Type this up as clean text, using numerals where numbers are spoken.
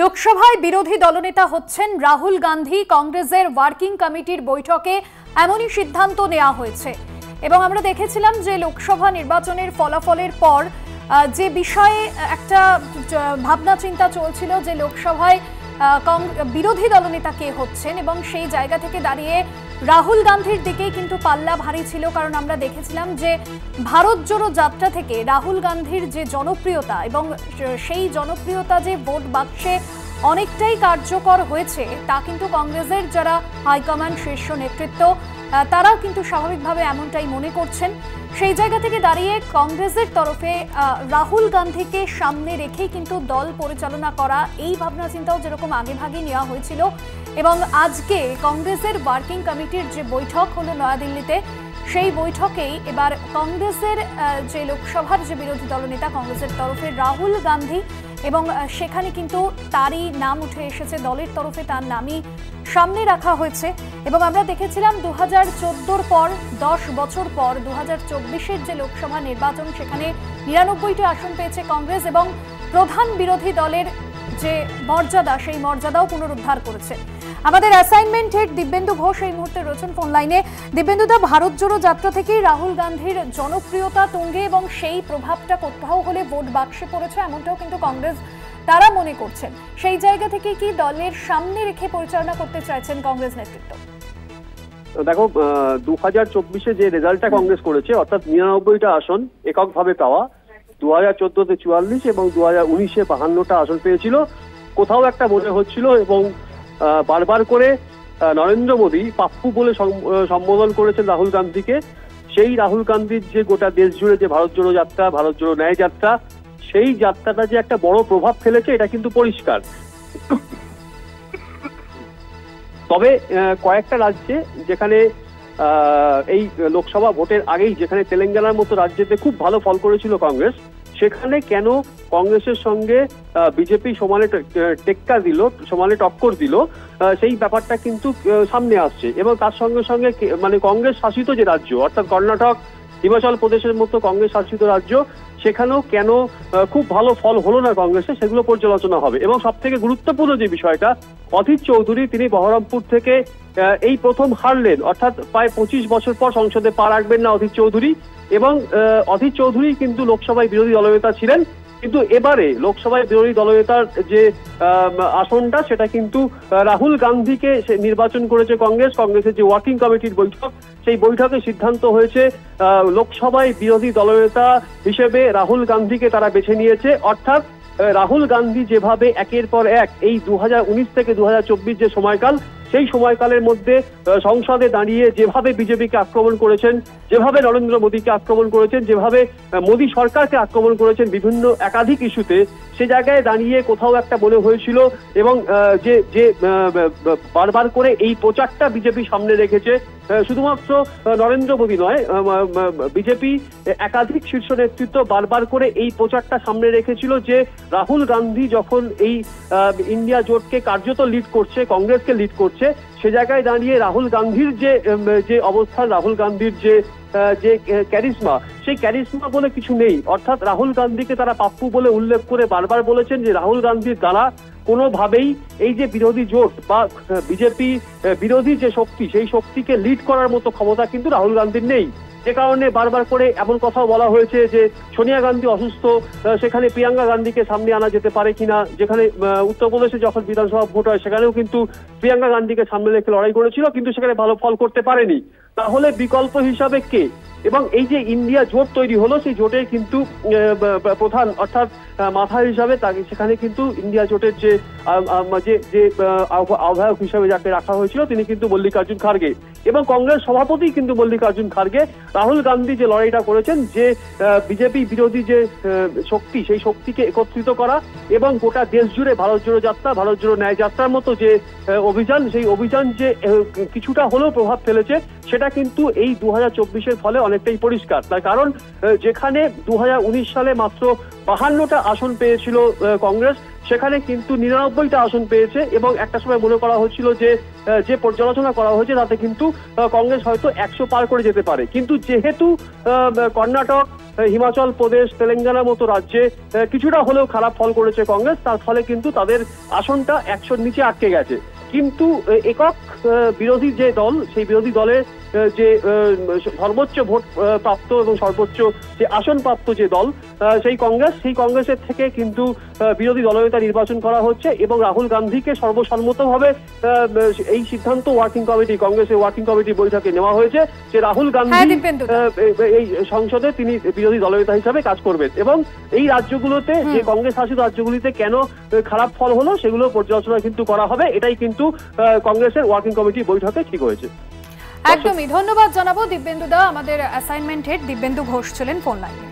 লোকসভায় বিরোধী দলনেতা হচ্ছেন রাহুল গান্ধী। কংগ্রেসের ওয়ার্কিং কমিটির বৈঠকে এমনই সিদ্ধান্ত নেওয়া হয়েছে এবং আমরা দেখেছিলাম যে লোকসভা নির্বাচনের ফলাফলের পর যে বিষয়ে একটা ভাবনা চিন্তা চলছিল যে লোকসভায় বিরোধী দলনেতা কে হচ্ছেন এবং সেই জায়গা থেকে দাঁড়িয়ে রাহুল গান্ধীর দিকেই কিন্তু পাল্লা ভারী ছিল। কারণ আমরা দেখেছিলাম যে ভারত জোড়ো যাত্রা থেকে রাহুল গান্ধীর যে জনপ্রিয়তা এবং সেই জনপ্রিয়তা যে ভোট বাক্সে অনেকটাই কার্যকর হয়েছে তা কিন্তু কংগ্রেসের যারা হাইকমান্ড শীর্ষ নেতৃত্ব তারাও কিন্তু স্বাভাবিকভাবে এমনটাই মনে করছেন। সেই জায়গা থেকে দাঁড়িয়ে কংগ্রেসের তরফে রাহুল গান্ধীকে সামনে রেখেই কিন্তু দল পরিচালনা করা এই ভাবনা চিন্তাও যেরকম আগেভাগে নেওয়া হয়েছিল এবং আজকে কংগ্রেসের ওয়ার্কিং কমিটির যে বৈঠক হলো নয়াদিল্লিতে সেই বৈঠকেই এবার কংগ্রেসের যে লোকসভার যে বিরোধী দলনেতা কংগ্রেসের তরফে রাহুল গান্ধী এবং সেখানে কিন্তু তারই নাম উঠে এসেছে, দলের তরফে তার নামই সামনে রাখা হয়েছে। এবং আমরা দেখেছিলাম 2014 পর 10 বছর পর 2024-এর যে লোকসভা নির্বাচন সেখানে 99টি আসন পেয়েছে কংগ্রেস এবং প্রধান বিরোধী দলের যে মর্যাদা সেই মর্যাদাও পুনরুদ্ধার করেছে। আমাদের অ্যাসাইনমেন্ট হেড দিব্যেন্দু ঘোষ এই মুহূর্তে রয়েছেন ফোন লাইনে। দিব্যেন্দুদা, ভারত জোড়ো যাত্রা থেকেই রাহুল গান্ধীর জনপ্রিয়তা তুঙ্গে এবং সেই প্রভাবটা কোথাও হলে ভোট বাক্সে পড়েছে এমনটাও কিন্তু কংগ্রেস তারা মনে করছেন। সেই জায়গা থেকে কি দলের সামনে রেখে পরিচালনা করতে চাইছেন কংগ্রেস নেতৃত্ব? দেখো, 2024-এ যে রেজাল্টটা কংগ্রেস করেছে অর্থাৎ 99টা আসন এককভাবে পাওয়া, 2014-তে 44 এবং 2019-এ 52টা আসন পেয়েছিল। কোথাও একটা মনে হচ্ছিল এবং বারবার করে নরেন্দ্র মোদী পাপ্পু বলে সম্বোধন করেছেন রাহুল গান্ধীকে। সেই রাহুল গান্ধীর যে গোটা দেশ জুড়ে যে ভারত জোড়ো যাত্রা, ভারত জোড়ো ন্যায় যাত্রা, সেই যাত্রাটা যে একটা বড় প্রভাব ফেলেছে এটা কিন্তু পরিষ্কার। তবে কয়েকটা রাজ্যে যেখানে এই লোকসভা ভোটের আগেই যেখানে তেলেঙ্গানার মতো রাজ্যেতে খুব ভালো ফল করেছিল কংগ্রেস, সেখানে কেন কংগ্রেসের সঙ্গে বিজেপি সমানে টেক্কা দিল, সমানে টক্কর দিল, সেই ব্যাপারটা কিন্তু সামনে আসছে। এবং তার সঙ্গে সঙ্গে মানে কংগ্রেস শাসিত যে রাজ্য অর্থাৎ কর্ণাটক, হিমাচল প্রদেশের মতো কংগ্রেস শাসিত রাজ্য, সেখানেও কেন খুব ভালো ফল হলো না কংগ্রেসের, সেগুলো পর্যালোচনা হবে। এবং সব থেকে গুরুত্বপূর্ণ যে বিষয়টা, অধীর চৌধুরী তিনি বহরমপুর থেকে এই প্রথম হারলেন, অর্থাৎ প্রায় 25 বছর পর সংসদে পা রাখবেন না অধীর চৌধুরী। এবং অধীর চৌধুরী কিন্তু লোকসভায় বিরোধী দলনেতা ছিলেন, কিন্তু এবারে লোকসভায় বিরোধী দলনেতার যে আসনটা সেটা কিন্তু রাহুল গান্ধীকে নির্বাচন করেছে কংগ্রেস। কংগ্রেসের যে ওয়ার্কিং কমিটির বৈঠক, সেই বৈঠকে সিদ্ধান্ত হয়েছে লোকসভায় বিরোধী দলনেতা হিসেবে রাহুল গান্ধীকে তারা বেছে নিয়েছে। অর্থাৎ রাহুল গান্ধী যেভাবে একের পর এক এই 2019 থেকে 2024 যে সময়কাল, সেই সময়কালের মধ্যে সংসদে দাঁড়িয়ে যেভাবে বিজেপিকে আক্রমণ করেছেন, যেভাবে নরেন্দ্র মোদীকে আক্রমণ করেছেন, যেভাবে মোদী সরকারকে আক্রমণ করেছেন বিভিন্ন একাধিক ইস্যুতে, সে জায়গায় দাঁড়িয়ে কোথাও একটা মনে হয়েছিল এবং যে বারবার করে এই প্রচারটা বিজেপি সামনে রেখেছে, শুধুমাত্র নরেন্দ্র মোদী নয়, বিজেপি একাধিক শীর্ষ নেতৃত্ব বারবার করে এই প্রচারটা সামনে রেখেছিল যে রাহুল গান্ধী যখন এই ইন্ডিয়া জোটকে কার্যত লিড করছে, কংগ্রেসকে লিড করছে, সে জায়গায় দাঁড়িয়ে রাহুল গান্ধীর যে অবস্থান, রাহুল গান্ধীর যে ক্যারিসমা, সেই ক্যারিসমা বলে কিছু নেই। অর্থাৎ রাহুল গান্ধীকে তারা পাপ্পু বলে উল্লেখ করে বারবার বলেছেন যে রাহুল গান্ধীর দ্বারা কোনোভাবেই এই যে বিরোধী জোট বা বিজেপি বিরোধী যে শক্তি, সেই শক্তিকে লিড করার মতো ক্ষমতা কিন্তু রাহুল গান্ধীর নেই। যে কারণে বারবার করে এমন কথাও বলা হয়েছে যে সোনিয়া গান্ধী অসুস্থ, সেখানে প্রিয়াঙ্কা গান্ধীকে সামনে আনা যেতে পারে কিনা। যেখানে উত্তরপ্রদেশে যখন বিধানসভা ভোট হয় সেখানেও কিন্তু প্রিয়াঙ্কা গান্ধীকে সামনে রেখে লড়াই করেছিল, কিন্তু সেখানে ভালো ফল করতে পারেনি। তাহলে বিকল্প হিসাবে কে? এবং এই যে ইন্ডিয়া জোট তৈরি হলো, সেই জোটে কিন্তু প্রধান অর্থাৎ মাথা হিসাবে তাকে সেখানে কিন্তু ইন্ডিয়া জোটের যে আহ্বায়ক হিসাবে যাকে রাখা হয়েছিল তিনি কিন্তু মল্লিকার্জুন খার্গে, এবং কংগ্রেস সভাপতি কিন্তু মল্লিকার্জুন খার্গে। রাহুল গান্ধী যে লড়াইটা করেছেন, যে বিজেপি বিরোধী যে শক্তি, সেই শক্তিকে একত্রিত করা এবং গোটা দেশ জুড়ে ভারত জোড়ো যাত্রা, ভারত জোড়ো ন্যায় যাত্রার মতো যে অভিযান, সেই অভিযান যে কিছুটা হলেও প্রভাব ফেলেছে, সেটা কিন্তু এই 2024-এর ফলে অনেকটাই পরিষ্কার। তার কারণ যেখানে 2019 সালে মাত্র 52টা আসন পেয়েছিল কংগ্রেস, সেখানে কিন্তু 99টা আসন পেয়েছে এবং একটা সময় মনে করা হচ্ছিল যে পর্যালোচনা করা হয়েছে তাতে কিন্তু কংগ্রেস হয়তো 100 পার করে যেতে পারে। কিন্তু যেহেতু কর্ণাটক, হিমাচল প্রদেশ, তেলেঙ্গানার মতো রাজ্যে কিছুটা হলেও খারাপ ফল করেছে কংগ্রেস, তার ফলে কিন্তু তাদের আসনটা 100-র নিচে আটকে গেছে। কিন্তু একক বিরোধী যে দল, সেই বিরোধী দলের যে সর্বোচ্চ ভোট প্রাপ্ত এবং সর্বোচ্চ যে আসন প্রাপ্ত যে দল সেই কংগ্রেসের থেকে কিন্তু বিরোধী দলনেতা নির্বাচন করা হচ্ছে এবং রাহুল গান্ধীকে সর্বসম্মতভাবে এই সিদ্ধান্ত কংগ্রেসের ওয়ার্কিং কমিটি বৈঠকে নেওয়া হয়েছে যে রাহুল গান্ধী এই সংসদে তিনি বিরোধী দলনেতা হিসাবে কাজ করবেন এবং এই রাজ্যগুলোতে যে কংগ্রেস শাসিত রাজ্যগুলিতে কেন খারাপ ফল হলো সেগুলো পর্যালোচনা কিন্তু করা হবে। এটাই কিন্তু কংগ্রেসের ওয়ার্কিং কমিটি বৈঠকে ঠিক হয়েছে। একদমই ধন্যবাদ জানাবো দিব্যেন্দু দা। আমাদের অ্যাসাইনমেন্ট হেড দিব্যেন্দু ঘোষ ছিলেন ফোন লাইনে।